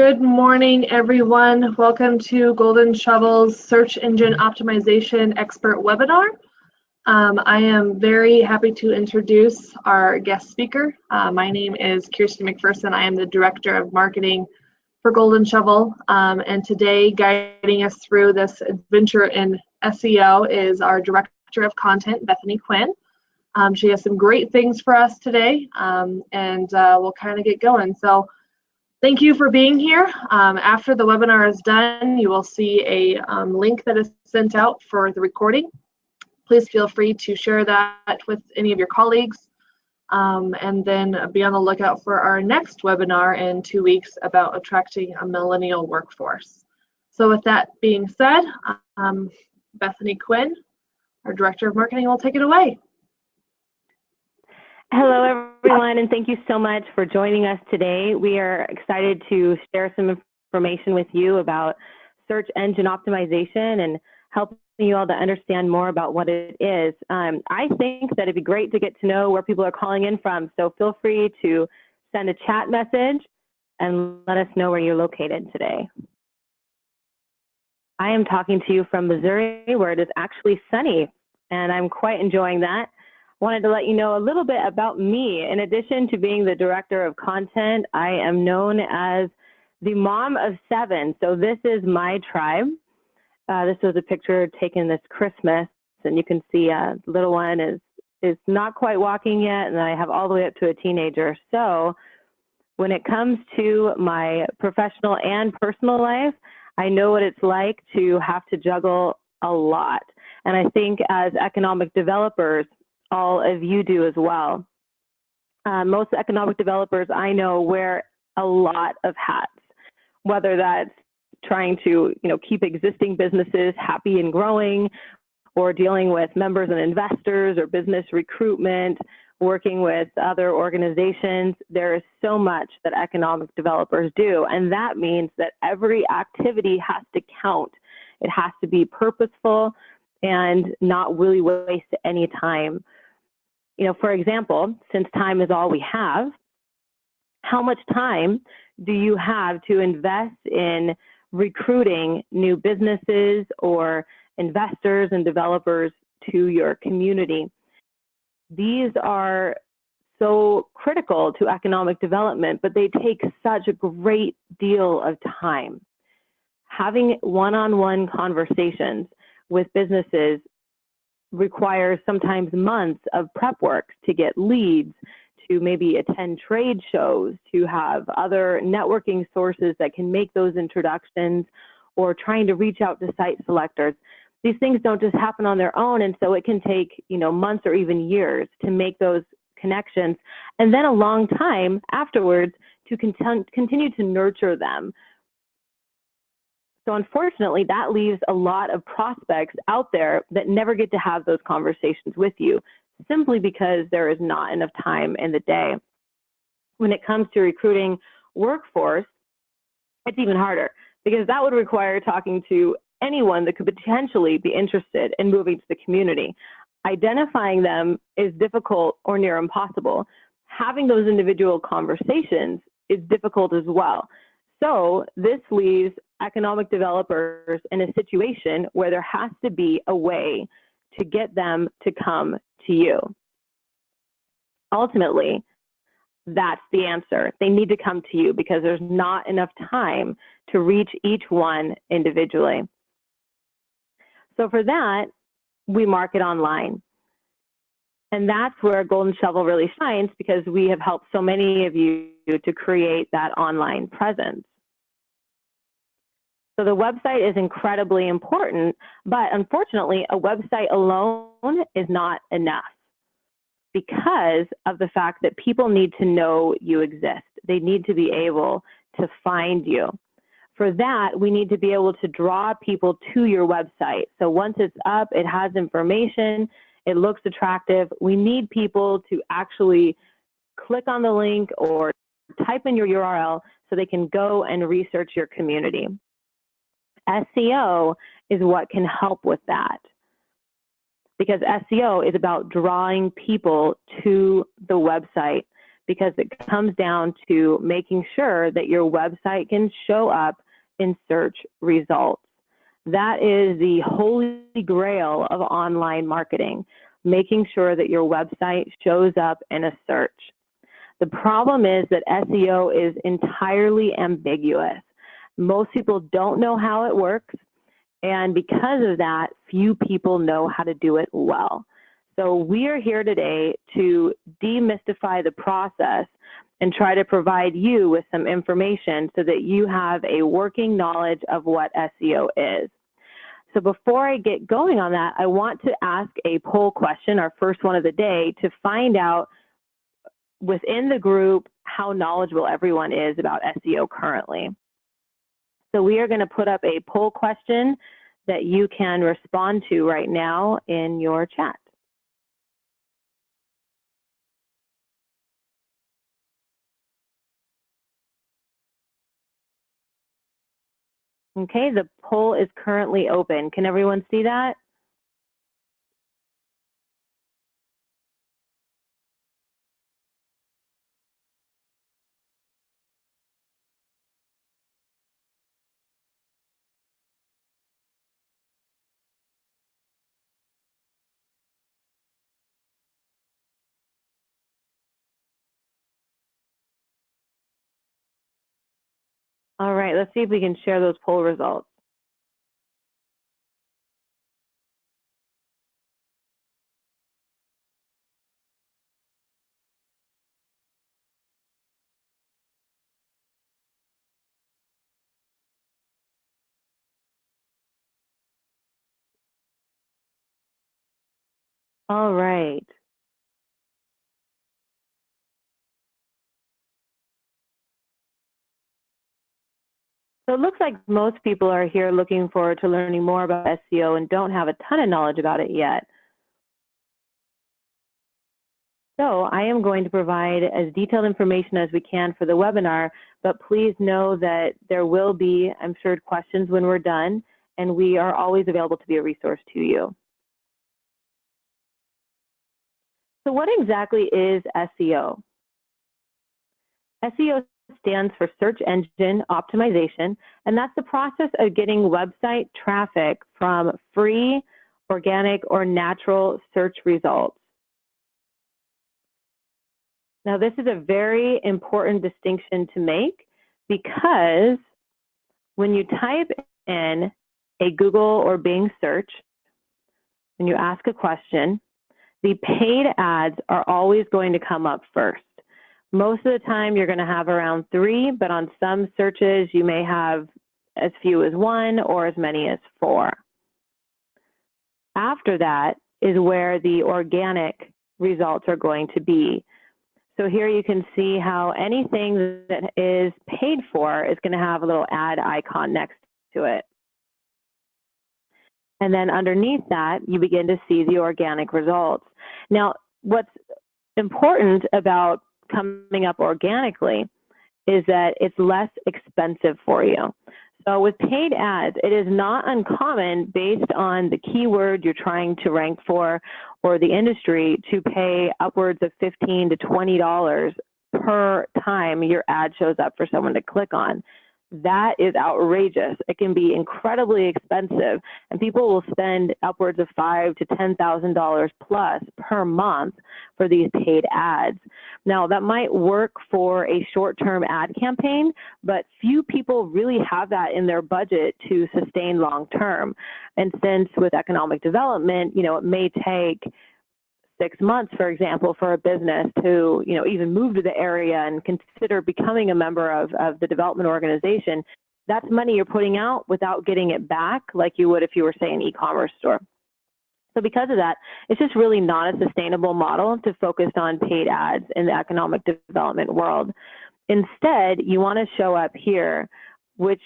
Good morning, everyone. Welcome to Golden Shovel's Search Engine Optimization Expert webinar. I am very happy to introduce our guest speaker. My name is Kirsten McPherson. I am the Director of Marketing for Golden Shovel. And today, guiding us through this adventure in SEO is our Director of Content, Bethany Quinn. She has some great things for us today, and we'll kind of get going. So, thank you for being here. After the webinar is done, you will see a link that is sent out for the recording. Please feel free to share that with any of your colleagues, and then be on the lookout for our next webinar in 2 weeks about attracting a millennial workforce. So with that being said, Bethany Quinn, our Director of Marketing, will take it away. Hello, everyone, and thank you so much for joining us today. We are excited to share some information with you about search engine optimization and helping you all to understand more about what it is. I think that it'd be great to get to know where people are calling in from, so feel free to send a chat message and let us know where you're located today. I am talking to you from Missouri, where it is actually sunny, and I'm quite enjoying that. Wanted to let you know a little bit about me. In addition to being the Director of Content, I am known as the mom of 7. So this is my tribe. This was a picture taken this Christmas, and you can see the little one is not quite walking yet, and I have all the way up to a teenager. So when it comes to my professional and personal life, I know what it's like to have to juggle a lot. And I think as economic developers, all of you do as well. Most economic developers I know wear a lot of hats, whether that's trying to keep existing businesses happy and growing, or dealing with members and investors, or business recruitment, working with other organizations. There is so much that economic developers do, and that means that every activity has to count. It has to be purposeful and not really waste any time. For example, since time is all we have, how much time do you have to invest in recruiting new businesses or investors and developers to your community? These are so critical to economic development, but they take such a great deal of time. Having one-on-one conversations with businesses requires sometimes months of prep work to get leads, to maybe attend trade shows, to have other networking sources that can make those introductions, or trying to reach out to site selectors. These things don't just happen on their own, and so it can take months or even years to make those connections, and then a long time afterwards to continue to nurture them. So unfortunately, that leaves a lot of prospects out there that never get to have those conversations with you, simply because there is not enough time in the day. When it comes to recruiting workforce, it's even harder, because that would require talking to anyone that could potentially be interested in moving to the community. Identifying them is difficult or near impossible. Having those individual conversations is difficult as well. So this leaves economic developers in a situation where there has to be a way to get them to come to you. Ultimately, that's the answer. They need to come to you because there's not enough time to reach each one individually. So for that, we market online. And that's where Golden Shovel really shines, because we have helped so many of you to create that online presence. So the website is incredibly important, but unfortunately, a website alone is not enough, because of the fact that people need to know you exist. They need to be able to find you. For that, we need to be able to draw people to your website. So once it's up, it has information, it looks attractive. We need people to actually click on the link or type in your URL so they can go and research your community. SEO is what can help with that, because SEO is about drawing people to the website, because it comes down to making sure that your website can show up in search results. That is the holy grail of online marketing, making sure that your website shows up in a search. The problem is that SEO is entirely ambiguous. Most people don't know how it works, and because of that, few people know how to do it well. So we are here today to demystify the process and try to provide you with some information so that you have a working knowledge of what SEO is. So before I get going on that, I want to ask a poll question, our first one of the day, to find out within the group how knowledgeable everyone is about SEO currently. So we are going to put up a poll question that you can respond to right now in your chat. Okay, the poll is currently open. Can everyone see that? All right, let's see if we can share those poll results. All right. So it looks like most people are here looking forward to learning more about SEO and don't have a ton of knowledge about it yet. So I am going to provide as detailed information as we can for the webinar, but please know that there will be, I'm sure, questions when we're done, and we are always available to be a resource to you. So what exactly is SEO? SEO stands for search engine optimization, and that's the process of getting website traffic from free, organic, or natural search results. Now, this is a very important distinction to make because when you type in a Google or Bing search, when you ask a question, the paid ads are always going to come up first. Most of the time, you're going to have around 3, but on some searches, you may have as few as 1 or as many as 4. After that is where the organic results are going to be. So here you can see how anything that is paid for is going to have a little ad icon next to it. And then underneath that, you begin to see the organic results. Now, what's important about coming up organically is that it's less expensive for you. So with paid ads, it is not uncommon based on the keyword you're trying to rank for or the industry to pay upwards of $15 to $20 per time your ad shows up for someone to click on. That is outrageous. It can be incredibly expensive, and people will spend upwards of $5,000 to $10,000 plus per month for these paid ads. Now, that might work for a short-term ad campaign, but few people really have that in their budget to sustain long-term. And since with economic development, it may take 6 months, for example, for a business to, even move to the area and consider becoming a member of the development organization, that's money you're putting out without getting it back like you would if you were, say, an e-commerce store. So because of that, it's just really not a sustainable model to focus on paid ads in the economic development world. Instead, you want to show up here, which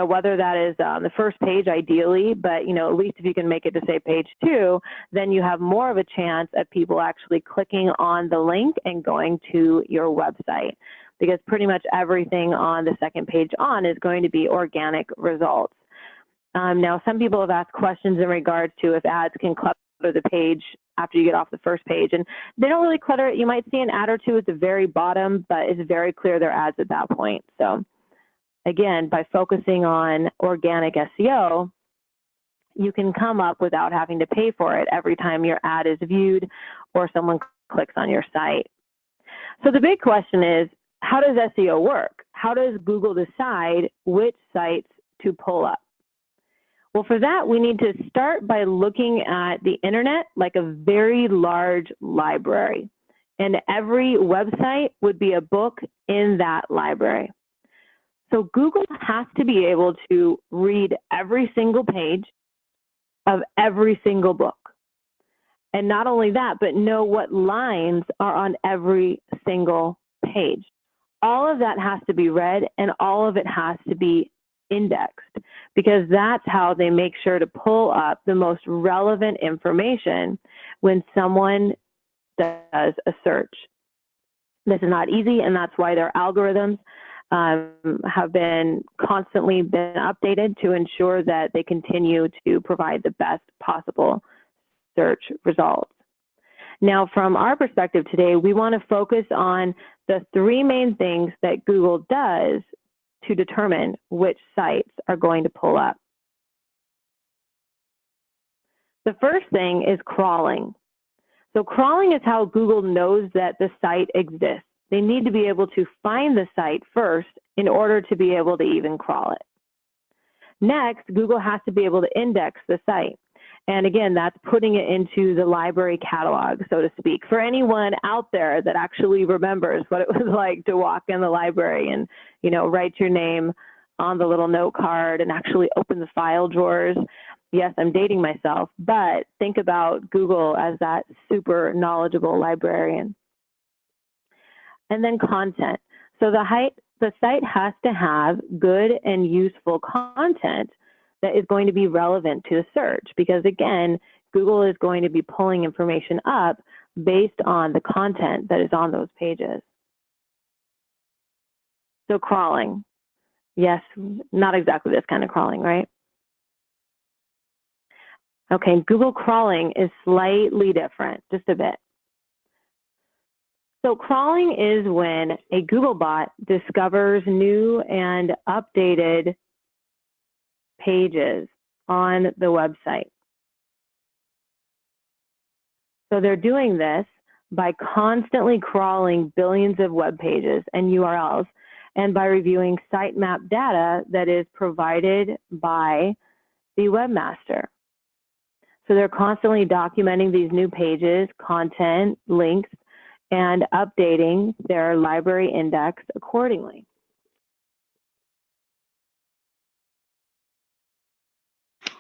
whether that is on the first page ideally, but at least if you can make it to say page 2, then you have more of a chance of people actually clicking on the link and going to your website, because pretty much everything on the second page on is going to be organic results. Now, some people have asked questions in regards to if ads can clutter the page after you get off the first page. And they don't really clutter it. You might see an ad or two at the very bottom, but it's very clear they're ads at that point. So again, by focusing on organic SEO, you can come up without having to pay for it every time your ad is viewed or someone clicks on your site. So the big question is, how does SEO work? How does Google decide which sites to pull up? Well, for that, we need to start by looking at the internet like a very large library. And every website would be a book in that library. So Google has to be able to read every single page of every single book. And not only that, but know what lines are on every single page. All of that has to be read, and all of it has to be indexed, because that's how they make sure to pull up the most relevant information when someone does a search. This is not easy, and that's why their algorithms have been constantly updated to ensure that they continue to provide the best possible search results. Now, from our perspective today, we want to focus on the three main things that Google does to determine which sites are going to pull up. The first thing is crawling. So crawling is how Google knows that the site exists. They need to be able to find the site first in order to be able to even crawl it. Next, Google has to be able to index the site. And again, that's putting it into the library catalog, so to speak. For anyone out there that actually remembers what it was like to walk in the library and, you know, write your name on the little note card and actually open the file drawers. Yes, I'm dating myself, but think about Google as that super knowledgeable librarian. And then content. So the site has to have good and useful content that is going to be relevant to the search, because again, Google is going to be pulling information up based on the content that is on those pages. So crawling. Yes, not exactly this kind of crawling, right? Okay, Google crawling is slightly different, just a bit. So crawling is when a Googlebot discovers new and updated pages on the website. So they're doing this by constantly crawling billions of web pages and URLs, and by reviewing sitemap data that is provided by the webmaster. So they're constantly documenting these new pages, content, links, and updating their library index accordingly.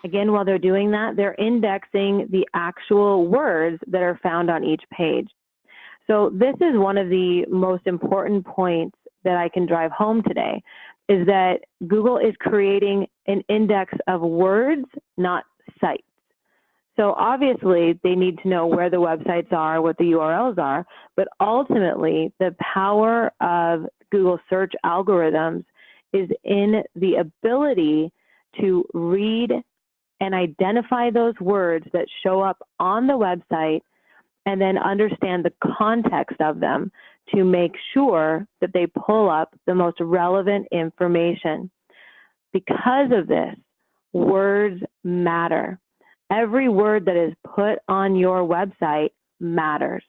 Again, while they're doing that, they're indexing the actual words that are found on each page. So this is one of the most important points that I can drive home today, is that Google is creating an index of words, not sites. So obviously, they need to know where the websites are, what the URLs are, but ultimately, the power of Google search algorithms is in the ability to read and identify those words that show up on the website, and then understand the context of them to make sure that they pull up the most relevant information. Because of this, words matter. Every word that is put on your website matters,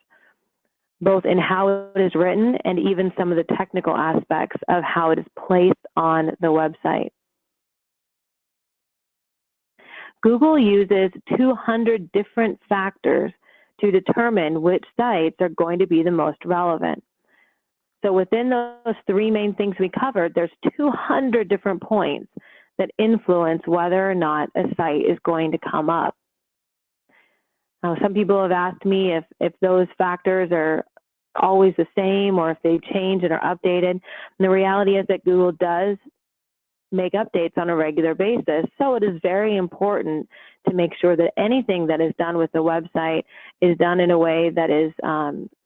both in how it is written and even some of the technical aspects of how it is placed on the website. Google uses 200 different factors to determine which sites are going to be the most relevant. So within those three main things we covered, there's 200 different points that influence whether or not a site is going to come up. Now, some people have asked me if those factors are always the same or if they change and are updated. And the reality is that Google does make updates on a regular basis. So it is very important to make sure that anything that is done with the website is done in a way that is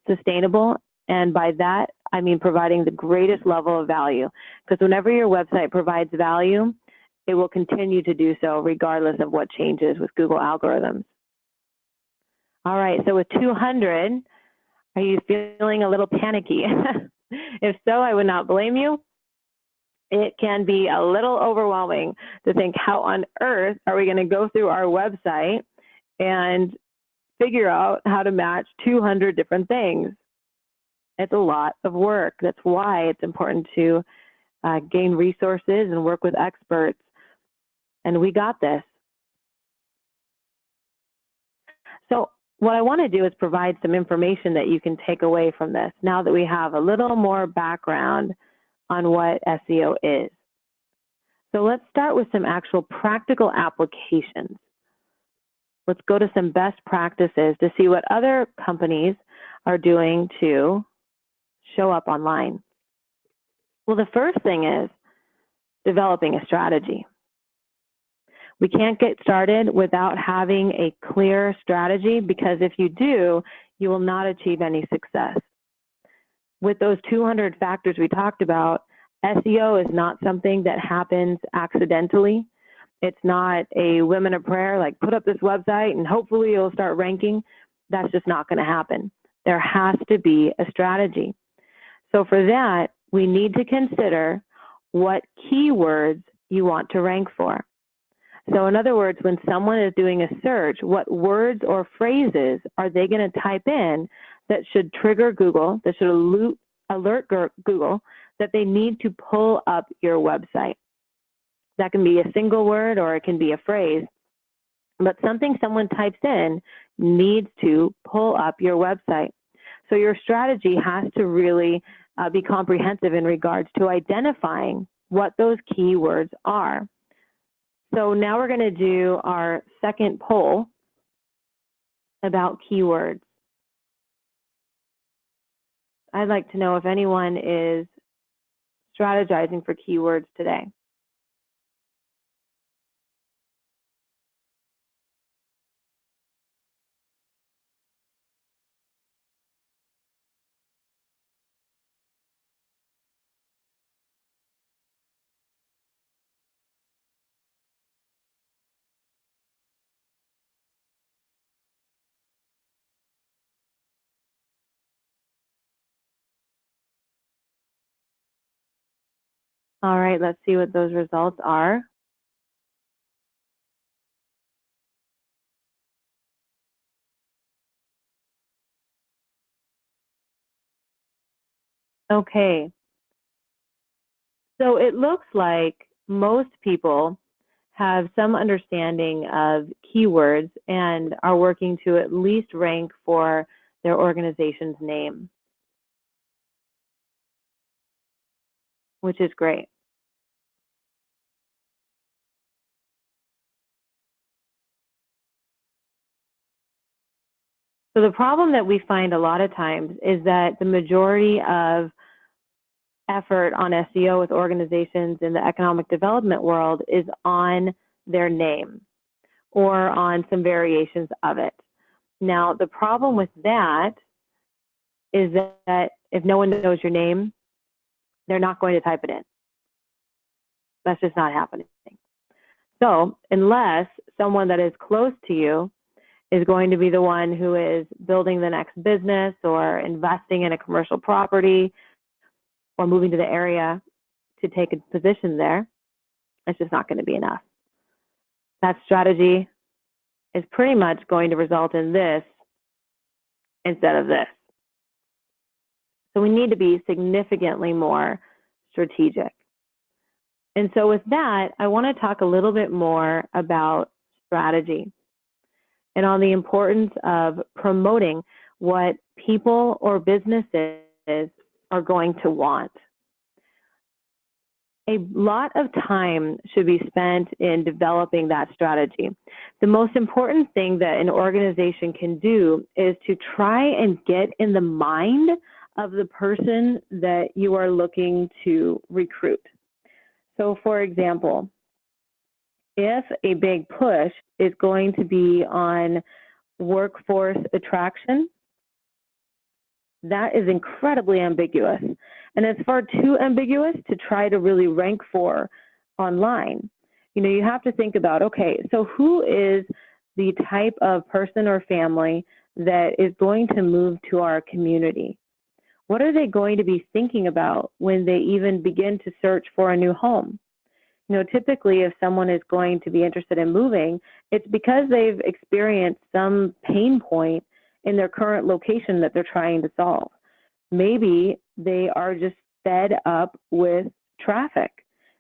sustainable. And by that, I mean providing the greatest level of value. Because whenever your website provides value, it will continue to do so regardless of what changes with Google algorithms. All right, so with 200, are you feeling a little panicky? If so, I would not blame you. It can be a little overwhelming to think, how on earth are we going to go through our website and figure out how to match 200 different things? It's a lot of work. That's why it's important to gain resources and work with experts. And we got this. So what I want to do is provide some information that you can take away from this now that we have a little more background on what SEO is. So let's start with some actual practical applications. Let's go to some best practices to see what other companies are doing to show up online. Well, the first thing is developing a strategy. We can't get started without having a clear strategy, because if you do, you will not achieve any success. With those 200 factors we talked about, SEO is not something that happens accidentally. It's not a women of prayer, like put up this website and hopefully you'll start ranking. That's just not going to happen. There has to be a strategy. So for that, we need to consider what keywords you want to rank for. So in other words, when someone is doing a search, what words or phrases are they going to type in that should trigger Google, that should alert Google that they need to pull up your website? That can be a single word or it can be a phrase, but something someone types in needs to pull up your website. So your strategy has to really be comprehensive in regards to identifying what those keywords are. So now we're going to do our second poll about keywords. I'd like to know if anyone is strategizing for keywords today. All right, let's see what those results are. Okay. So it looks like most people have some understanding of keywords and are working to at least rank for their organization's name, which is great. So the problem that we find a lot of times is that the majority of effort on SEO with organizations in the economic development world is on their name or on some variations of it. Now, the problem with that is that if no one knows your name, they're not going to type it in. That's just not happening. So unless someone that is close to you is going to be the one who is building the next business or investing in a commercial property or moving to the area to take a position there, it's just not going to be enough. That strategy is pretty much going to result in this instead of this. So we need to be significantly more strategic. And so with that, I want to talk a little bit more about strategy and on the importance of promoting what people or businesses are going to want. A lot of time should be spent in developing that strategy. The most important thing that an organization can do is to try and get in the mind of the person that you are looking to recruit. So for example, if a big push is going to be on workforce attraction, that is incredibly ambiguous. And it's far too ambiguous to try to really rank for online. You know, you have to think about, okay, so who is the type of person or family that is going to move to our community? What are they going to be thinking about when they even begin to search for a new home? You know, typically if someone is going to be interested in moving, it's because they've experienced some pain point in their current location that they're trying to solve. Maybe they are just fed up with traffic.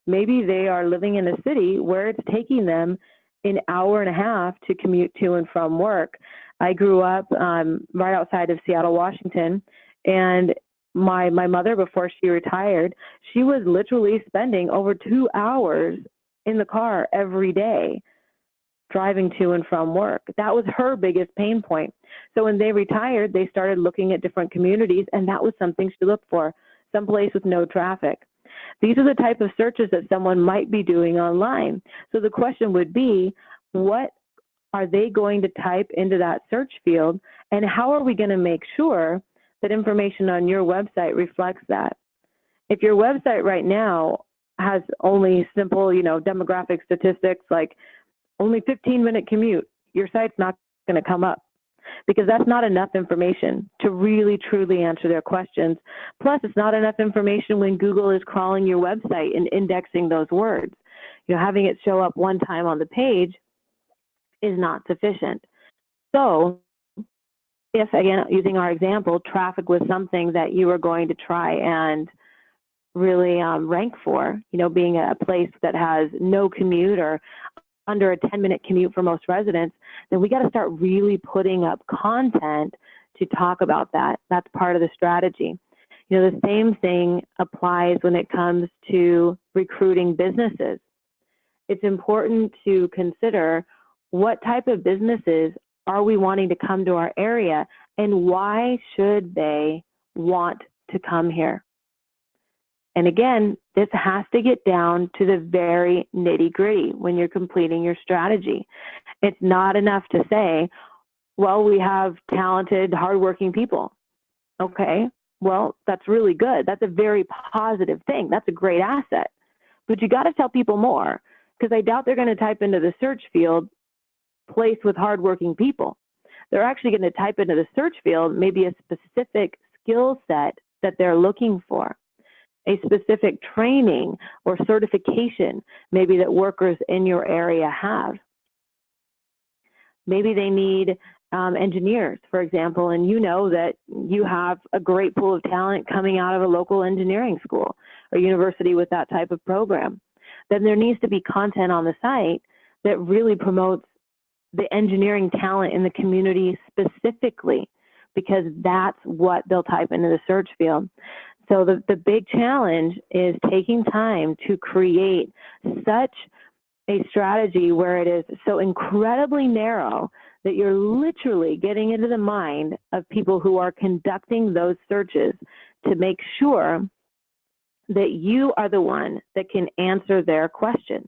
Maybe they are living in a city where it's taking them an hour and a half to commute to and from work. I grew up right outside of Seattle, Washington, and my mother, before she retired, she was literally spending over 2 hours in the car every day driving to and from work. That was her biggest pain point. So when they retired, they started looking at different communities, and that was something she looked for, someplace with no traffic. These are the type of searches that someone might be doing online. So the question would be, what are they going to type into that search field, and how are we going to make sure that information on your website reflects that? If your website right now has only simple, demographic statistics like only 15-minute commute, your site's not going to come up, because that's not enough information to really truly answer their questions. Plus, it's not enough information when Google is crawling your website and indexing those words. Having it show up one time on the page is not sufficient. So if, again, using our example, traffic was something that you were going to try and really rank for, being a place that has no commute or under a 10-minute commute for most residents, then we got to start really putting up content to talk about that. That's part of the strategy. The same thing applies when it comes to recruiting businesses. It's important to consider what type of businesses are we wanting to come to our area, and why should they want to come here? And again, this has to get down to the very nitty-gritty when you're completing your strategy. It's not enough to say, well, we have talented, hardworking people. Okay, well, that's really good. That's a very positive thing. That's a great asset. But you got to tell people more, because I doubt they're going to type into the search field, place with hardworking people. They're actually going to type into the search field maybe a specific skill set that they're looking for, a specific training or certification maybe that workers in your area have. Maybe they need engineers, for example, and you know that you have a great pool of talent coming out of a local engineering school or university with that type of program. Then there needs to be content on the site that really promotes the engineering talent in the community specifically, because that's what they'll type into the search field. So the big challenge is taking time to create such a strategy where it is so incredibly narrow that you're literally getting into the mind of people who are conducting those searches to make sure that you are the one that can answer their question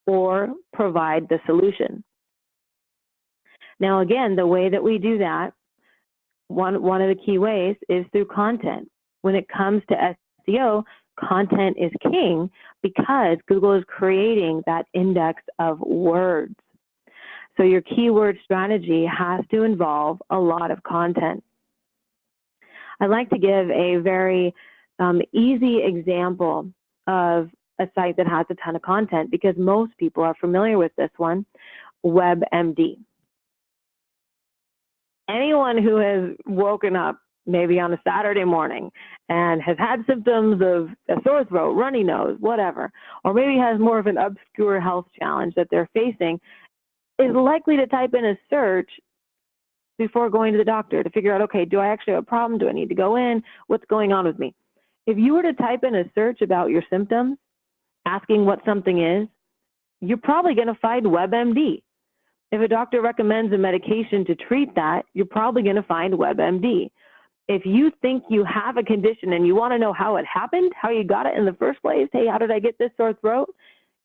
or provide the solution. Now, again, the way that we do that, one of the key ways is through content. When it comes to SEO, content is king because Google is creating that index of words. So your keyword strategy has to involve a lot of content. I'd like to give a very easy example of a site that has a ton of content, because most people are familiar with this one, WebMD. Anyone who has woken up maybe on a Saturday morning and has had symptoms of a sore throat, runny nose, whatever, or maybe has more of an obscure health challenge that they're facing, is likely to type in a search before going to the doctor to figure out, okay, do I actually have a problem? Do I need to go in? What's going on with me? If you were to type in a search about your symptoms, asking what something is, you're probably going to find WebMD. If a doctor recommends a medication to treat that, you're probably going to find WebMD. If you think you have a condition and you want to know how it happened, how you got it in the first place, hey, how did I get this sore throat?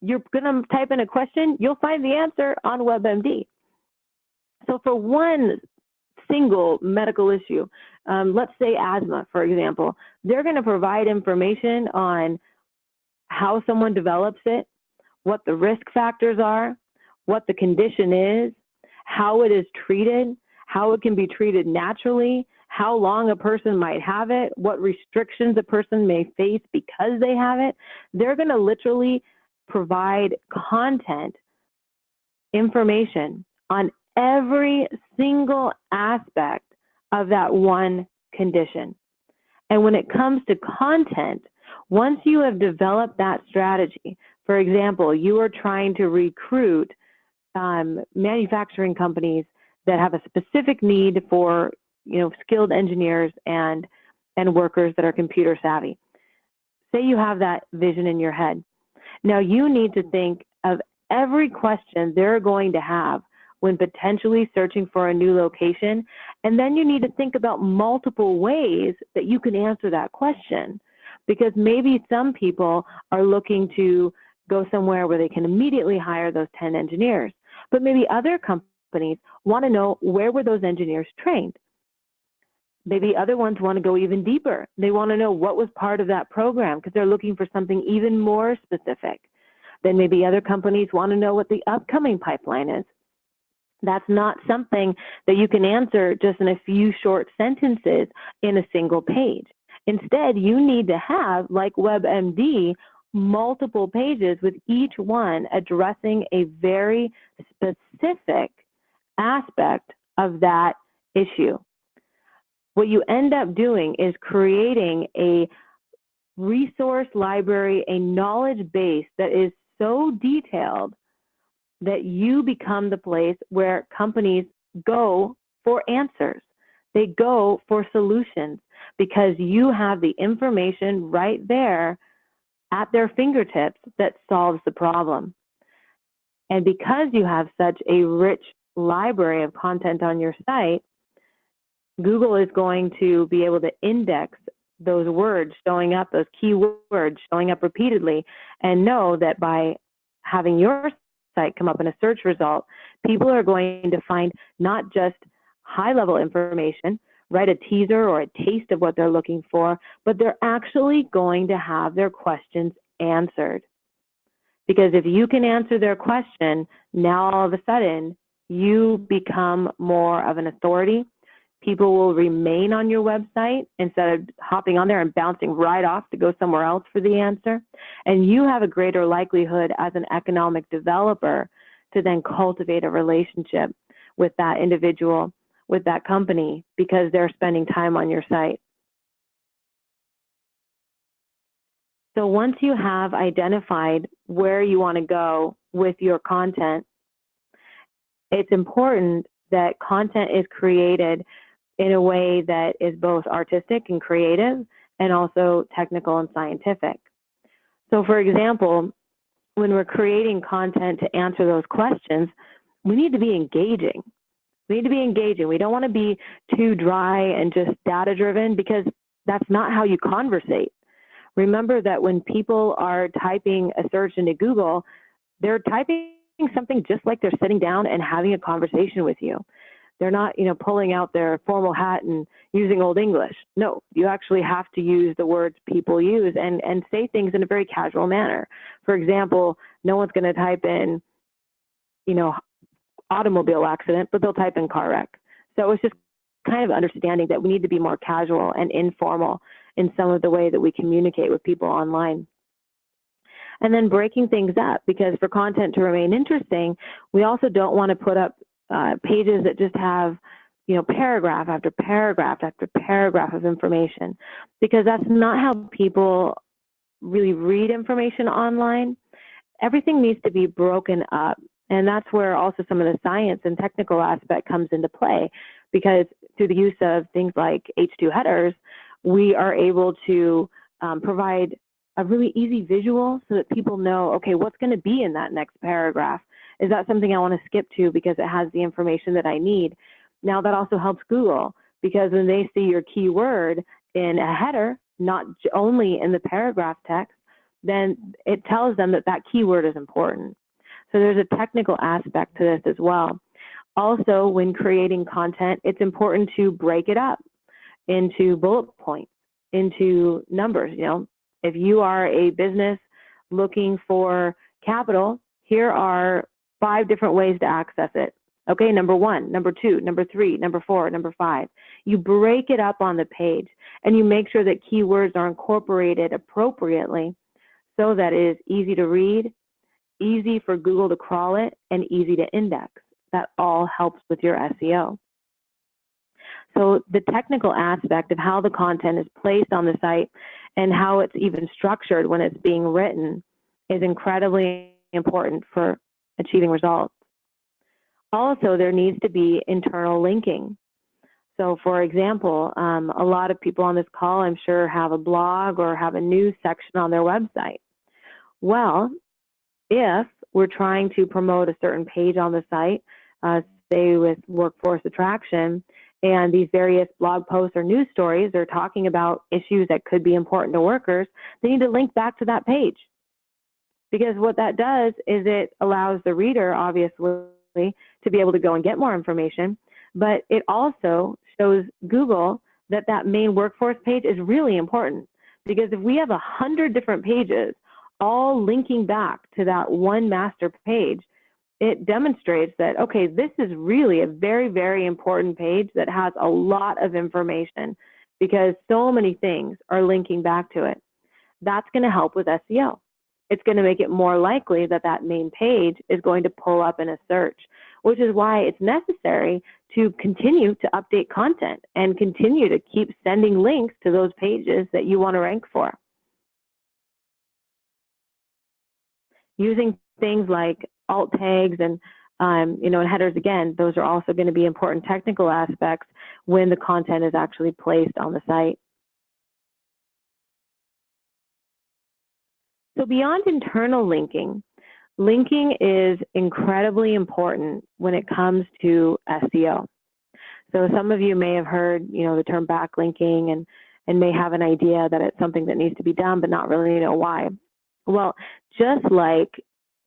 You're going to type in a question, you'll find the answer on WebMD. So for one single medical issue, let's say asthma, for example, they're going to provide information on how someone develops it, what the risk factors are, what the condition is, how it is treated, how it can be treated naturally, how long a person might have it, what restrictions a person may face because they have it. They're going to literally provide content, information on every single aspect of that one condition. And when it comes to content, once you have developed that strategy, for example, you are trying to recruit manufacturing companies that have a specific need for, skilled engineers and workers that are computer savvy. Say you have that vision in your head. Now you need to think of every question they're going to have when potentially searching for a new location. And then you need to think about multiple ways that you can answer that question. Because maybe some people are looking to go somewhere where they can immediately hire those 10 engineers. But maybe other companies want to know, where were those engineers trained? Maybe other ones want to go even deeper. They want to know what was part of that program because they're looking for something even more specific. Then maybe other companies want to know what the upcoming pipeline is. That's not something that you can answer just in a few short sentences in a single page. Instead, you need to have, like WebMD, multiple pages with each one addressing a very specific aspect of that issue. What you end up doing is creating a resource library, a knowledge base that is so detailed that you become the place where companies go for answers. They go for solutions because you have the information right there at their fingertips that solves the problem. And because you have such a rich library of content on your site, Google is going to be able to index those words showing up, those keywords showing up repeatedly, and know that by having your site come up in a search result, people are going to find not just high-level information, right, a teaser or a taste of what they're looking for, but they're actually going to have their questions answered. Because if you can answer their question, now all of a sudden, you become more of an authority. People will remain on your website instead of hopping on there and bouncing right off to go somewhere else for the answer. And you have a greater likelihood as an economic developer to then cultivate a relationship with that individual, with that company, because they're spending time on your site. So once you have identified where you want to go with your content, it's important that content is created in a way that is both artistic and creative and also technical and scientific. So for example, when we're creating content to answer those questions, we need to be engaging. We need to be engaging. We don't want to be too dry and just data driven, because that's not how you conversate. Remember that when people are typing a search into Google, they're typing something just like they're sitting down and having a conversation with you. They're not, pulling out their formal hat and using Old English. No, you actually have to use the words people use and say things in a very casual manner. For example, no one's going to type in, automobile accident, but they'll type in car wreck. So it's just kind of understanding that we need to be more casual and informal in some of the way that we communicate with people online. And then breaking things up, because for content to remain interesting, we also don't want to put up pages that just have, paragraph after paragraph after paragraph of information, because that's not how people really read information online. Everything needs to be broken up. And that's where also some of the science and technical aspect comes into play, because through the use of things like H2 headers, we are able to provide a really easy visual so that people know, okay, what's going to be in that next paragraph? Is that something I want to skip to because it has the information that I need? Now that also helps Google, because when they see your keyword in a header, not only in the paragraph text, then it tells them that that keyword is important. So there's a technical aspect to this as well. Also, when creating content, it's important to break it up into bullet points, into numbers. If you are a business looking for capital, here are 5 different ways to access it. Okay, number 1, number 2, number 3, number 4, number 5. You break it up on the page and you make sure that keywords are incorporated appropriately so that it is easy to read, easy for Google to crawl it, and easy to index. That all helps with your SEO. So the technical aspect of how the content is placed on the site and how it's even structured when it's being written is incredibly important for achieving results. Also, there needs to be internal linking. So for example, a lot of people on this call, I'm sure, have a blog or have a news section on their website. Well, if we're trying to promote a certain page on the site, say with workforce attraction, and these various blog posts or news stories are talking about issues that could be important to workers, they need to link back to that page. Because what that does is it allows the reader, obviously, to be able to go and get more information, but it also shows Google that that main workforce page is really important. Because if we have 100 different pages all linking back to that one master page, it demonstrates that, okay, this is really a very, very important page that has a lot of information because so many things are linking back to it. That's going to help with SEO. It's going to make it more likely that that main page is going to pull up in a search, which is why it's necessary to continue to update content and continue to keep sending links to those pages that you want to rank for. Using things like alt tags and and headers, again, those are also going to be important technical aspects when the content is actually placed on the site. So beyond internal linking, linking is incredibly important when it comes to SEO. So some of you may have heard, the term backlinking and may have an idea that it's something that needs to be done, but not really know why. Well, just like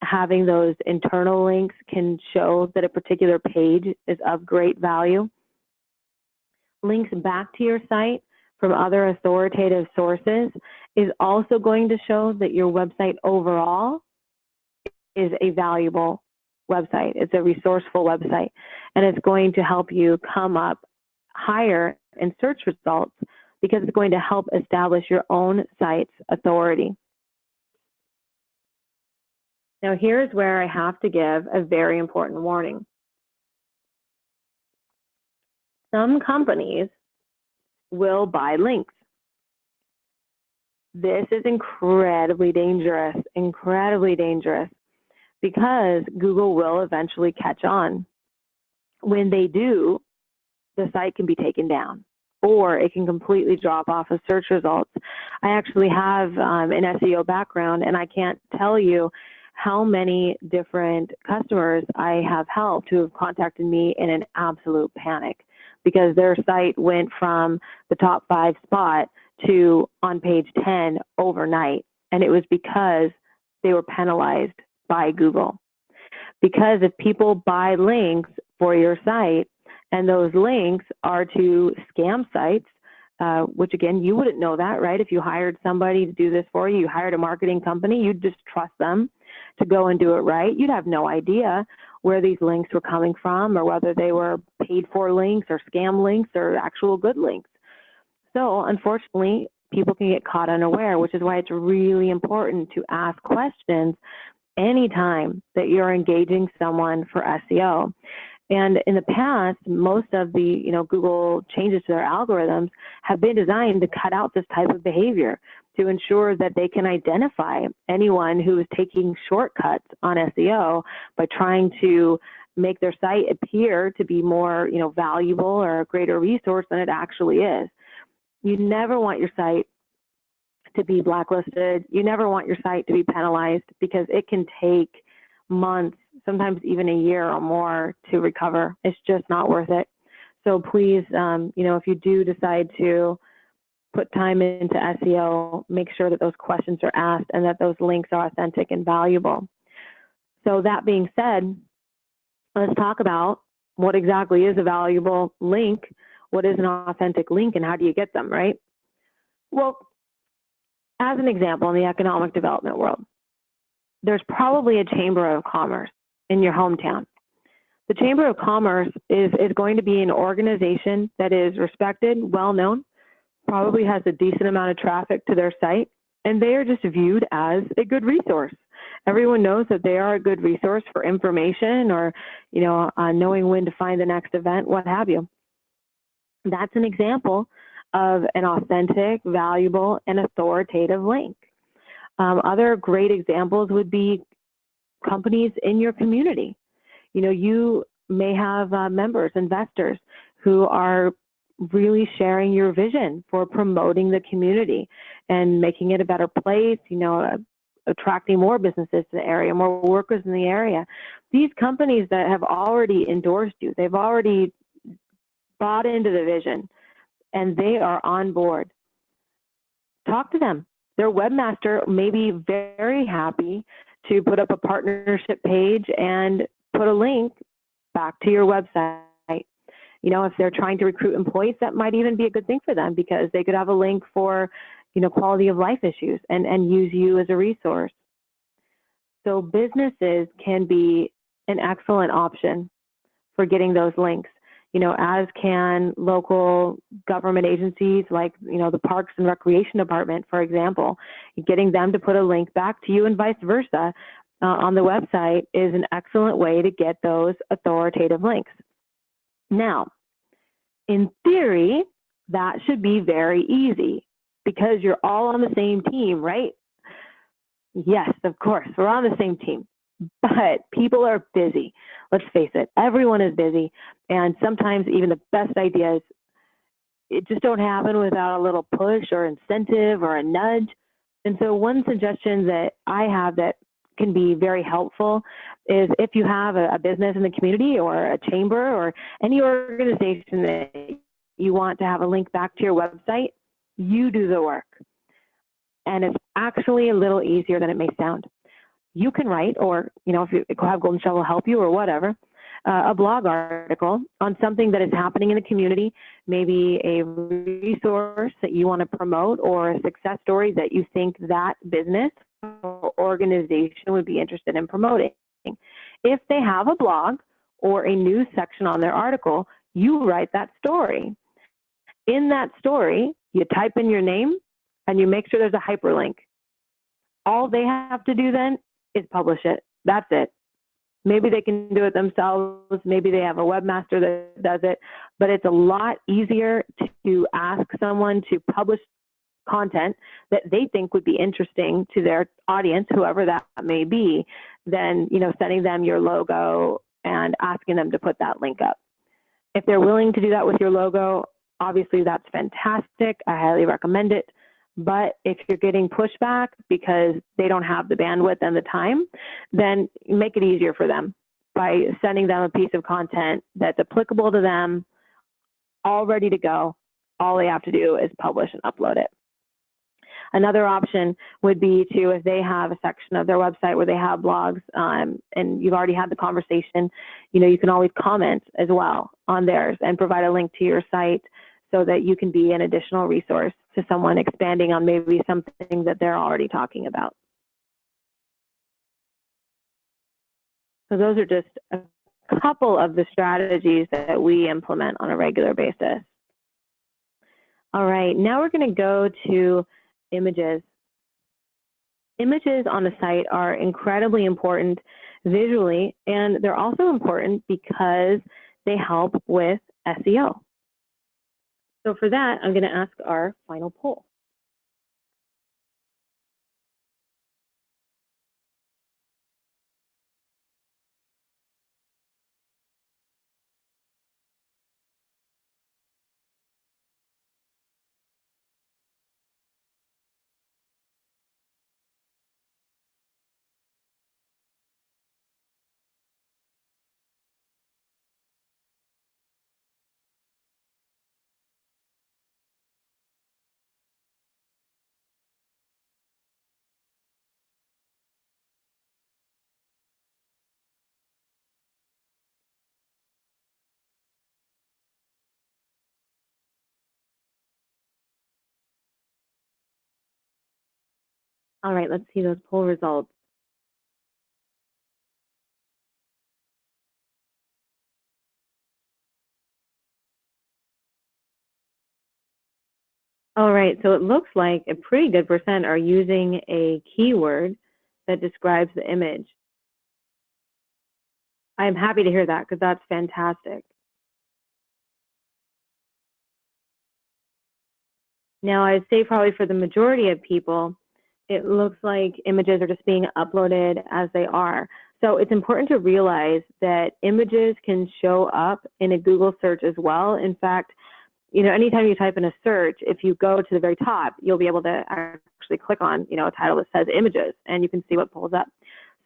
having those internal links can show that a particular page is of great value, links back to your site from other authoritative sources is also going to show that your website overall is a valuable website. It's a resourceful website, and it's going to help you come up higher in search results because it's going to help establish your own site's authority. Now, here's where I have to give a very important warning. Some companies will buy links. This is incredibly dangerous, because Google will eventually catch on. When they do, the site can be taken down, or it can completely drop off of search results. I actually have an SEO background, and I can't tell you how many different customers I have helped who have contacted me in an absolute panic because their site went from the top 5 spot to on page 10 overnight. And it was because they were penalized by Google. Because if people buy links for your site and those links are to scam sites, which again, you wouldn't know that, right? If you hired somebody to do this for you, you hired a marketing company, you'd just trust them to go and do it right. You'd have no idea where these links were coming from or whether they were paid for links or scam links or actual good links. So unfortunately, people can get caught unaware, which is why it's really important to ask questions anytime that you're engaging someone for SEO. And in the past, most of the Google changes to their algorithms have been designed to cut out this type of behavior to ensure that they can identify anyone who is taking shortcuts on SEO by trying to make their site appear to be more valuable or a greater resource than it actually is. You never want your site to be blacklisted. You never want your site to be penalized because it can take months, sometimes even a year or more to recover. It's just not worth it. So please, if you do decide to put time into SEO, make sure that those questions are asked and that those links are authentic and valuable. So that being said, let's talk about what exactly is a valuable link, what is an authentic link, and how do you get them, right? Well, as an example, in the economic development world, there's probably a chamber of commerce in your hometown. The Chamber of Commerce is going to be an organization that is respected, well-known, probably has a decent amount of traffic to their site, and they are just viewed as a good resource. Everyone knows that they are a good resource for information or, knowing when to find the next event, what have you. That's an example of an authentic, valuable, and authoritative link. Other great examples would be companies in your community. You may have members, investors who are really sharing your vision for promoting the community and making it a better place, attracting more businesses to the area, more workers in the area. These companies that have already endorsed you, they've already bought into the vision, and they are on board. Talk to them. Their webmaster may be very happy to put up a partnership page and put a link back to your website. If they're trying to recruit employees, that might even be a good thing for them because they could have a link for, quality of life issues and use you as a resource. So businesses can be an excellent option for getting those links, as can local government agencies like, the Parks and Recreation Department, for example. Getting them to put a link back to you and vice versa on the website is an excellent way to get those authoritative links. Now, in theory, that should be very easy because you're all on the same team, right? Yes, of course, we're on the same team, but people are busy. Let's face it, everyone is busy, and sometimes even the best ideas, it just don't happen without a little push or incentive or a nudge. And so one suggestion that I have that can be very helpful is if you have a business in the community or a chamber or any organization that you want to have a link back to your website, you do the work. And it's actually a little easier than it may sound. You can write, or, if you have Golden Shovel help you or whatever, a blog article on something that is happening in the community, maybe a resource that you want to promote or a success story that you think that business or organization would be interested in promoting. If they have a blog or a news section on their article, you write that story. In that story, you type in your name and you make sure there's a hyperlink. All they have to do then is publish it. That's it. Maybe they can do it themselves. Maybe they have a webmaster that does it, but it's a lot easier to ask someone to publish content that they think would be interesting to their audience, whoever that may be, than, sending them your logo and asking them to put that link up. If they're willing to do that with your logo, obviously that's fantastic. I highly recommend it. But if you're getting pushback because they don't have the bandwidth and the time, then make it easier for them by sending them a piece of content that's applicable to them, all ready to go. All they have to do is publish and upload it. Another option would be to, if they have a section of their website where they have blogs and you've already had the conversation, you can always comment as well on theirs and provide a link to your site so that you can be an additional resource to someone expanding on maybe something that they're already talking about. So those are just a couple of the strategies that we implement on a regular basis. All right, now we're going to go to images. Images on a site are incredibly important visually, and they're also important because they help with SEO. So for that, I'm going to ask our final poll. All right, let's see those poll results. All right, so it looks like a pretty good percent are using a keyword that describes the image. I'm happy to hear that because that's fantastic. Now, I'd say probably for the majority of people, it looks like images are just being uploaded as they are. So it's important to realize that images can show up in a Google search as well. In fact, you know, anytime you type in a search, if you go to the very top, you'll be able to actually click on, you know, a title that says images, and you can see what pulls up.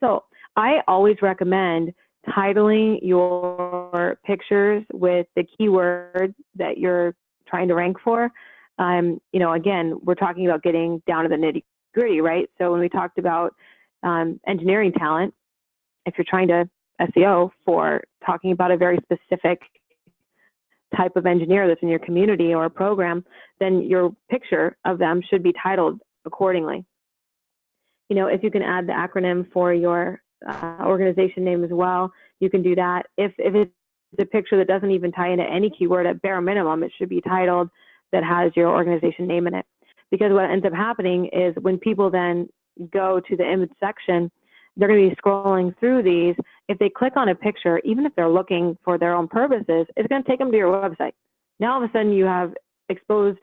So I always recommend titling your pictures with the keyword that you're trying to rank for. You know, again, we're talking about getting down to the nitty gritty, right? So when we talked about engineering talent, if you're trying to SEO for talking about a very specific type of engineer that's in your community or a program, then your picture of them should be titled accordingly. You know, if you can add the acronym for your organization name as well, you can do that. If it's a picture that doesn't even tie into any keyword, at bare minimum, it should be titled that has your organization name in it. Because what ends up happening is when people then go to the image section, they're going to be scrolling through these. If they click on a picture, even if they're looking for their own purposes, it's going to take them to your website. Now all of a sudden you have exposed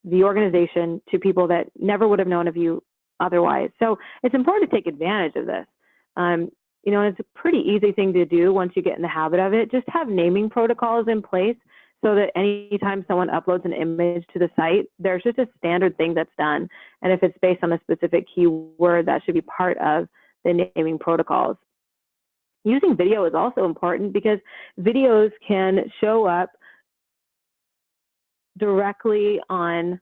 the organization to people that never would have known of you otherwise. So it's important to take advantage of this. You know, and it's a pretty easy thing to do once you get in the habit of it. Just have naming protocols in place so that anytime someone uploads an image to the site, there's just a standard thing that's done. And if it's based on a specific keyword, that should be part of the naming protocols. Using video is also important because videos can show up directly on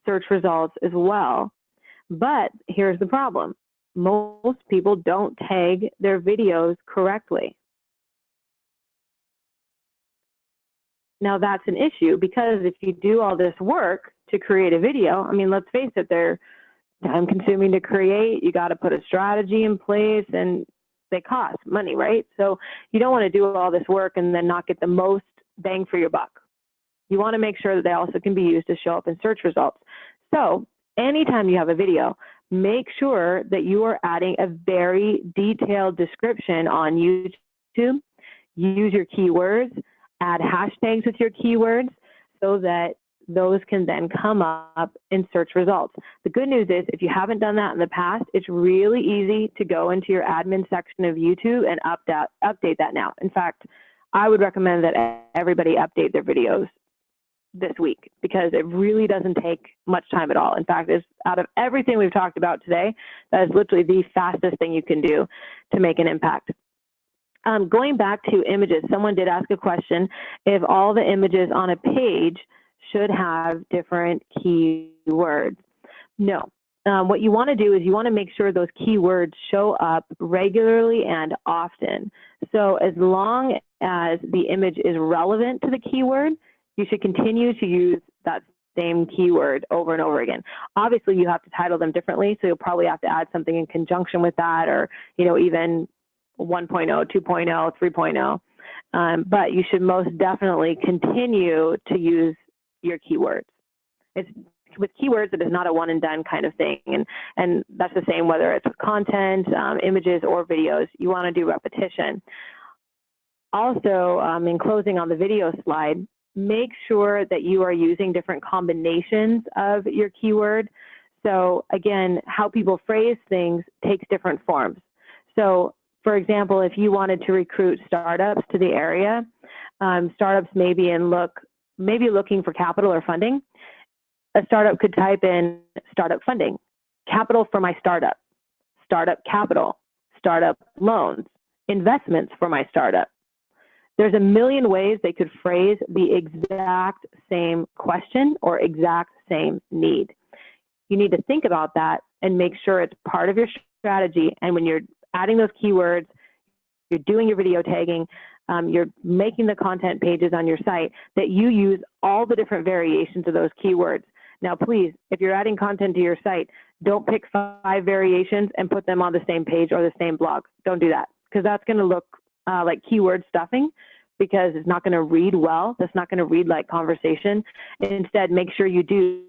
search results as well. But here's the problem. Most people don't tag their videos correctly. Now that's an issue because if you do all this work to create a video, I mean, let's face it, they're time consuming to create. You got to put a strategy in place and they cost money, right? So you don't want to do all this work and then not get the most bang for your buck. You want to make sure that they also can be used to show up in search results. So anytime you have a video, make sure that you are adding a very detailed description on YouTube. Use your keywords, add hashtags with your keywords so that those can then come up in search results. The good news is if you haven't done that in the past, it's really easy to go into your admin section of YouTube and update that now. In fact, I would recommend that everybody update their videos this week because it really doesn't take much time at all. In fact, it's out of everything we've talked about today, that is literally the fastest thing you can do to make an impact. Going back to images, someone did ask a question if all the images on a page should have different keywords. No. What you want to do is you want to make sure those keywords show up regularly and often. So as long as the image is relevant to the keyword, you should continue to use that same keyword over and over again. Obviously, you have to title them differently, so you'll probably have to add something in conjunction with that, or even 1.0, 2.0, 3.0. But you should most definitely continue to use your keywords. It's with keywords, it is not a one and done kind of thing. And that's the same whether it's with content, images, or videos. You want to do repetition. Also, in closing on the video slide, make sure that you are using different combinations of your keyword. So again, how people phrase things takes different forms. So for example, if you wanted to recruit startups to the area, startups may be looking for capital or funding. A startup could type in startup funding, capital for my startup, startup capital, startup loans, investments for my startup. There's a million ways they could phrase the exact same question or exact same need. You need to think about that and make sure it's part of your strategy. And when you're adding those keywords, you're doing your video tagging, you're making the content pages on your site, that you use all the different variations of those keywords. Now, please, if you're adding content to your site, don't pick 5 variations and put them on the same page or the same blog. Don't do that, because that's going to look like keyword stuffing, because it's not going to read well. That's not going to read like conversation. Instead, make sure you do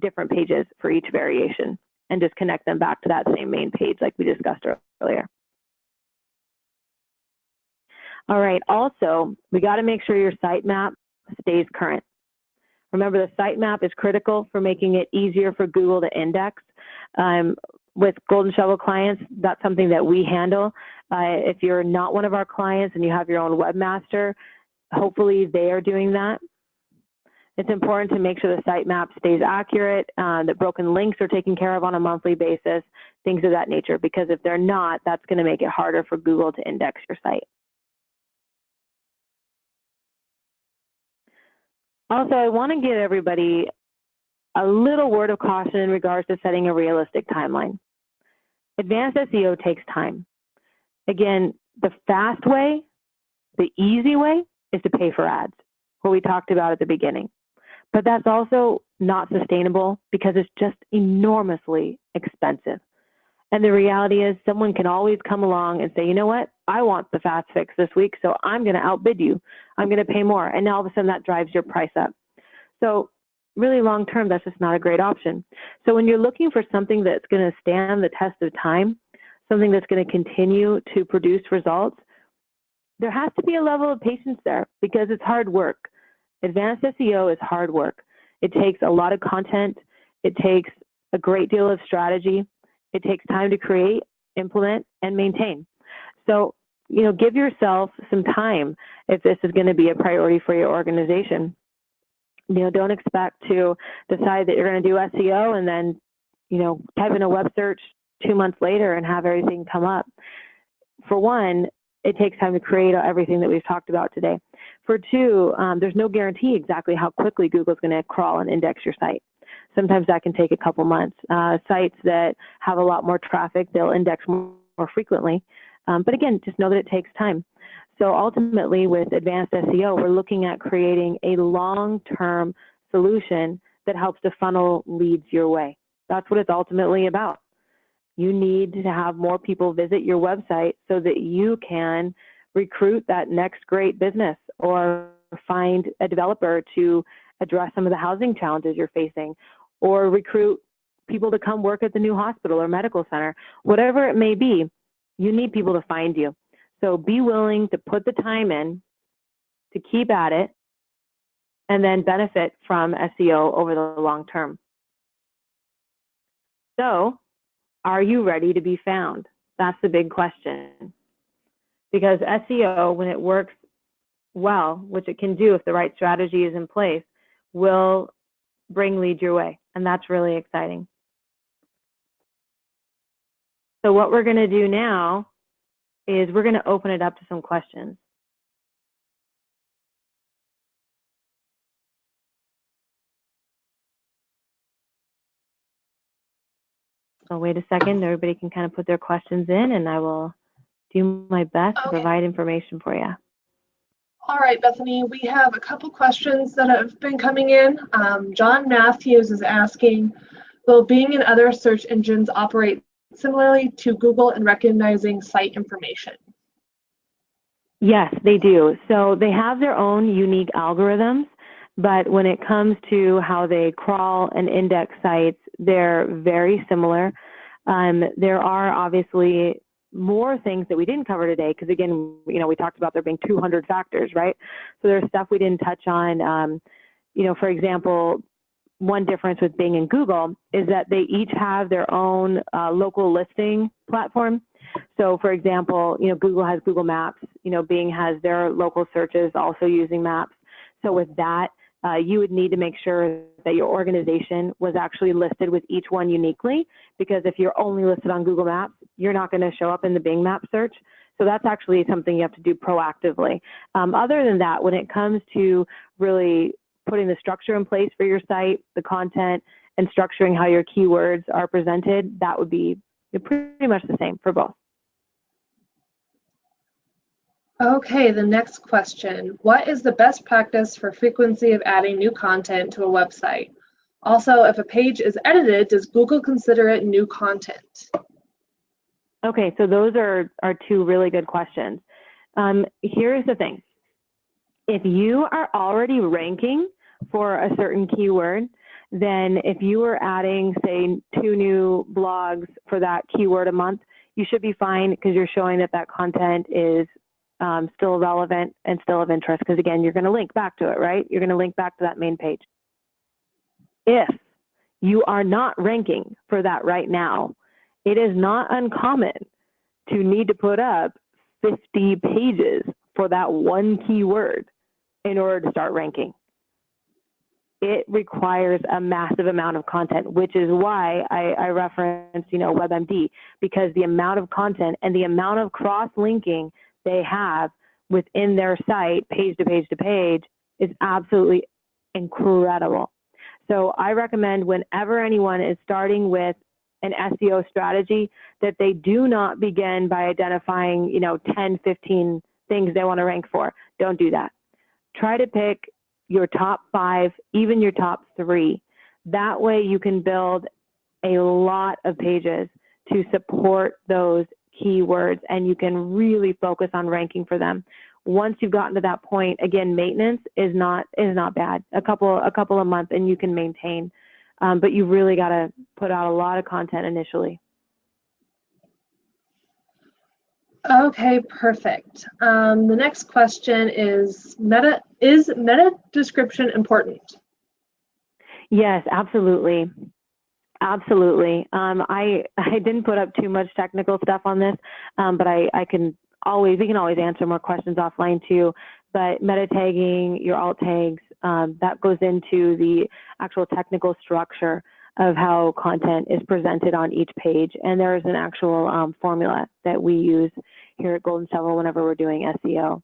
different pages for each variation and just connect them back to that same main page like we discussed earlier. All right, also, we got to make sure your sitemap stays current. Remember, the sitemap is critical for making it easier for Google to index. With Golden Shovel clients, that's something that we handle. If you're not one of our clients and you have your own webmaster, hopefully they are doing that. It's important to make sure the sitemap stays accurate, that broken links are taken care of on a monthly basis, things of that nature, because if they're not, that's going to make it harder for Google to index your site. Also, I want to give everybody a little word of caution in regards to setting a realistic timeline. Advanced SEO takes time. Again, the fast way, the easy way is to pay for ads, what we talked about at the beginning. But that's also not sustainable because it's just enormously expensive. And the reality is someone can always come along and say, you know what, I want the fast fix this week, so I'm going to outbid you. I'm going to pay more. And now all of a sudden that drives your price up. So really long term, that's just not a great option. So when you're looking for something that's going to stand the test of time, something that's going to continue to produce results, there has to be a level of patience there because it's hard work. Advanced SEO is hard work. It takes a lot of content. It takes a great deal of strategy. It takes time to create, implement, and maintain. So, give yourself some time if this is going to be a priority for your organization. Don't expect to decide that you're going to do SEO and then, type in a web search 2 months later and have everything come up. For one, it takes time to create everything that we've talked about today. For two, there's no guarantee exactly how quickly Google's going to crawl and index your site. Sometimes that can take a couple months. Sites that have a lot more traffic, they'll index more frequently. But again, just know that it takes time. So ultimately, with advanced SEO, we're looking at creating a long-term solution that helps to funnel leads your way. That's what it's ultimately about. You need to have more people visit your website so that you can recruit that next great business or find a developer to address some of the housing challenges you're facing, or recruit people to come work at the new hospital or medical center. Whatever it may be, you need people to find you. So be willing to put the time in, to keep at it, and then benefit from SEO over the long term. So, are you ready to be found? That's the big question. Because SEO, when it works well, which it can do if the right strategy is in place, will bring leads your way. And that's really exciting. So what we're going to do now is we're going to open it up to some questions. So wait a second, everybody can kind of put their questions in and I will do my best to provide information for you. All right, Bethany, we have a couple questions that have been coming in. John Matthews is asking, will Bing and other search engines operate similarly to Google in recognizing site information? Yes, they do. So they have their own unique algorithms, but when it comes to how they crawl and index sites, they're very similar. There are obviously more things that we didn't cover today, because again, we talked about there being 200 factors, right? So there's stuff we didn't touch on. For example, one difference with Bing and Google is that they each have their own local listing platform. So for example, Google has Google Maps, Bing has their local searches also using maps. So with that, you would need to make sure that your organization was actually listed with each one uniquely, because if you're only listed on Google Maps, you're not going to show up in the Bing map search. So that's actually something you have to do proactively. Other than that, when it comes to really putting the structure in place for your site, the content, and structuring how your keywords are presented, that would be pretty much the same for both. Okay, the next question. What is the best practice for frequency of adding new content to a website? Also, if a page is edited, does Google consider it new content? Okay, so those are two really good questions. Here's the thing. If you are already ranking for a certain keyword then if you were adding, say, 2 new blogs for that keyword a month, you should be fine because you're showing that that content is still relevant and still of interest, because again, you're going to link back to it, right? You're going to link back to that main page. If you are not ranking for that right now, it is not uncommon to need to put up 50 pages for that one keyword in order to start ranking. It requires a massive amount of content, which is why I reference, WebMD, because the amount of content and the amount of cross-linking they have within their site, page to page to page, is absolutely incredible. So I recommend whenever anyone is starting with an SEO strategy that they do not begin by identifying, 10, 15 things they want to rank for. Don't do that. Try to pick your top 5, even your top 3. That way you can build a lot of pages to support those keywords, and you can really focus on ranking for them. Once you've gotten to that point, again, maintenance is not bad. A couple a month and you can maintain, but you really got to put out a lot of content initially. Okay, perfect. The next question is meta description important? Yes, absolutely. Absolutely. I didn't put up too much technical stuff on this, but we can always answer more questions offline too. But meta tagging, your alt tags, that goes into the actual technical structure of how content is presented on each page. And there is an actual formula that we use here at Golden Shovel whenever we're doing SEO.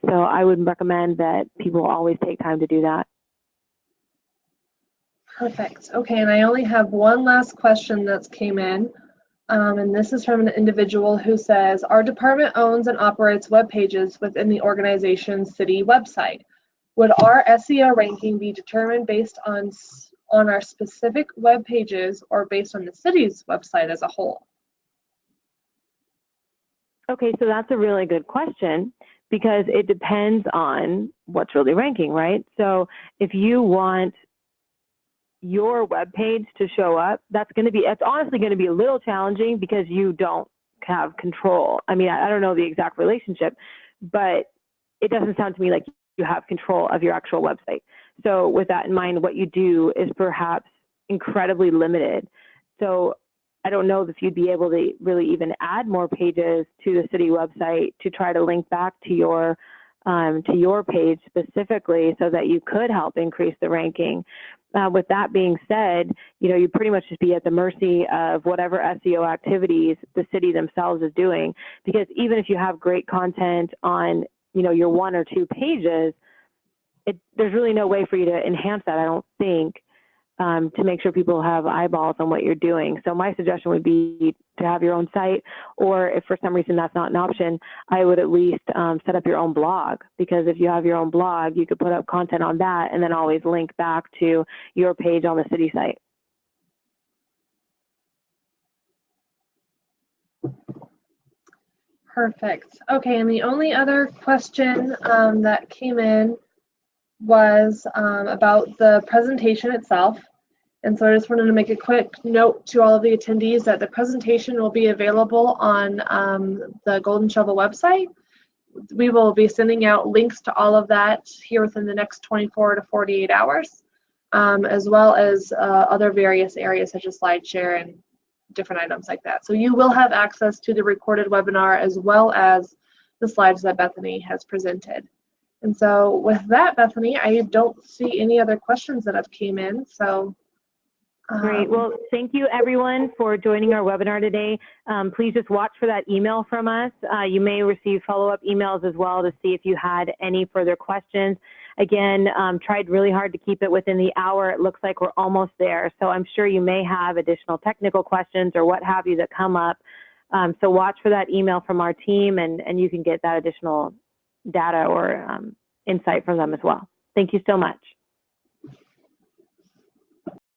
So I would recommend that people always take time to do that. Perfect. Okay, and I only have one last question that's came in, and this is from an individual who says, our department owns and operates web pages within the organization's city website. Would our SEO ranking be determined based on our specific web pages or based on the city's website as a whole? Okay, so that's a really good question, because it depends on what's really ranking, right? So if you want your web page to show up, it's honestly going to be a little challenging because you don't have control. I mean, I don't know the exact relationship, but it doesn't sound to me like you have control of your actual website. So with that in mind, what you do is perhaps incredibly limited. So I don't know if you'd be able to really even add more pages to the city website to try to link back to your page specifically so that you could help increase the ranking. With that being said, you pretty much just be at the mercy of whatever SEO activities the city themselves is doing, because even if you have great content on, your 1 or 2 pages, there's really no way for you to enhance that, I don't think, to make sure people have eyeballs on what you're doing. So my suggestion would be to have your own site, or if for some reason that's not an option, I would at least set up your own blog, because if you have your own blog, you could put up content on that and then always link back to your page on the city site. Perfect. Okay, and the only other question that came in was about the presentation itself. And so I just wanted to make a quick note to all of the attendees that the presentation will be available on the Golden Shovel website. We will be sending out links to all of that here within the next 24 to 48 hours, as well as other various areas such as SlideShare and different items like that. So you will have access to the recorded webinar as well as the slides that Bethany has presented. And so with that, Bethany, I don't see any other questions that have came in. So great. Well, thank you everyone for joining our webinar today. Please just watch for that email from us. You may receive follow-up emails as well to see if you had any further questions. Again, tried really hard to keep it within the hour. It looks like we're almost there. So I'm sure you may have additional technical questions or what have you that come up. So watch for that email from our team, and you can get that additional data or insight from them as well. Thank you so much.